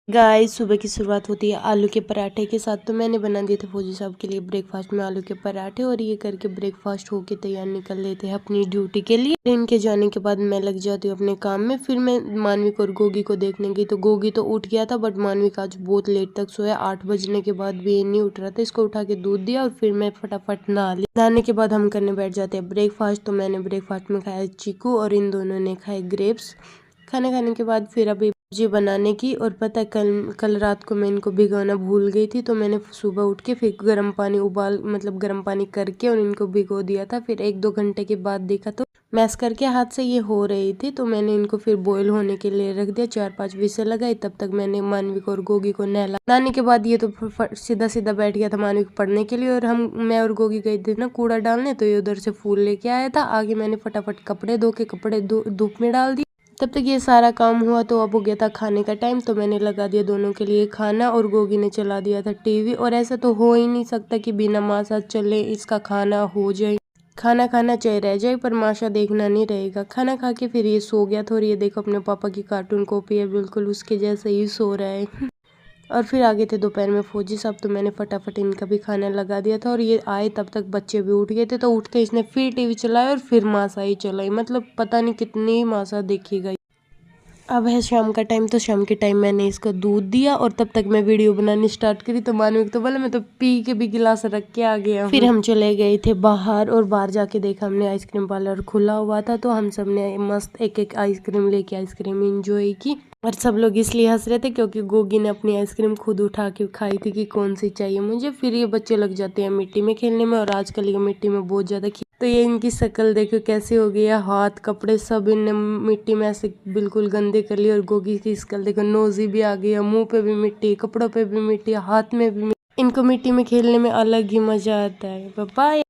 Guys सुबह की शुरुआत होती है आलू के पराठे के साथ। तो मैंने बना दिए थे फौजी साहब के लिए ब्रेकफास्ट में आलू के पराठे, और ये करके ब्रेकफास्ट होके तैयार निकल लेते हैं अपनी ड्यूटी के लिए। इनके जाने के बाद मैं लग जाती हूँ अपने काम में। फिर मैं मानवी को और गोगी को देखने गई, तो गोगी तो उठ गया था बट मानवी का आज बहुत लेट तक सोया। 8 बजने के बाद भी ये नहीं उठ रहा था। इसको उठा के दूध दिया और फिर मैं फटाफट नहा ली। नहाने के बाद हम करने बैठ जाते हैं ब्रेकफास्ट। तो मैंने ब्रेकफास्ट में खाया चीकू और इन दोनों ने खाए ग्रेप्स। खाने खाने के बाद फिर अभी सब्जी बनाने की, और पता है कल रात को मैं इनको भिगोना भूल गई थी। तो मैंने सुबह उठ के फिर गर्म पानी गर्म पानी करके और इनको भिगो दिया था। फिर 1-2 घंटे के बाद देखा तो मैश करके हाथ से ये हो रही थी। तो मैंने इनको फिर बॉईल होने के लिए रख दिया। 4-5 विसल लगाई। तब तक मैंने मानवी को और गोगी को नहलाने के बाद ये तो सीधा सीधा बैठ गया था मानवी को पढ़ने के लिए, और मैं और गोगी गए थे ना कूड़ा डालने, तो ये उधर से फूल लेके आया था। आगे मैंने फटाफट कपड़े धो के कपड़े धूप में डाल दिए। तब तक ये सारा काम हुआ तो अब हो गया था खाने का टाइम। तो मैंने लगा दिया दोनों के लिए खाना, और गोगी ने चला दिया था टीवी। और ऐसा तो हो ही नहीं सकता कि बिना माँ साथ चले इसका खाना हो जाए। खाना खाना चाहे रह जाए पर माशा देखना नहीं रहेगा। खाना खा के फिर ये सो गया था, और ये देखो अपने पापा की कार्टून कॉपी है, बिल्कुल उसके जैसे ही सो रहा है। और फिर आगे थे दोपहर में फौजी साहब। तो मैंने फटाफट इनका भी खाना लगा दिया था, और ये आए तब तक बच्चे भी उठ गए थे। तो उठते इसने फिर टीवी चलाया और फिर मासा ही चलाई। मतलब पता नहीं कितनी मासा देखी गई। अब है शाम का टाइम। तो शाम के टाइम मैंने इसको दूध दिया, और तब तक मैं वीडियो बनानी स्टार्ट करी। तो मानवी तो बोला मैं तो पी के भी गिलास रख के आ गया। फिर हम चले गए थे बाहर, और बाहर जाके देखा हमने आइसक्रीम पार्लर खुला हुआ था। तो हम सब ने मस्त एक एक आइसक्रीम लेके आइसक्रीम एंजॉय की। और सब लोग इसलिए हंस रहे थे क्योंकि गोगी ने अपनी आइसक्रीम खुद उठा के खाई थी कि कौन सी चाहिए मुझे। फिर ये बच्चे लग जाते हैं मिट्टी में खेलने में, और आजकल ये मिट्टी में बहुत ज्यादा तो ये इनकी शक्ल देखो कैसी हो गई है। हाथ कपड़े सब इनने मिट्टी में ऐसे बिल्कुल गंदे कर लिए। और गोगी की शक्ल देखो, नोजी भी आ गई है, मुंह पे भी मिट्टी, कपड़ों पे भी मिट्टी, हाथ में भी मिट्टी। इनको मिट्टी में खेलने में अलग ही मजा आता है। बाय।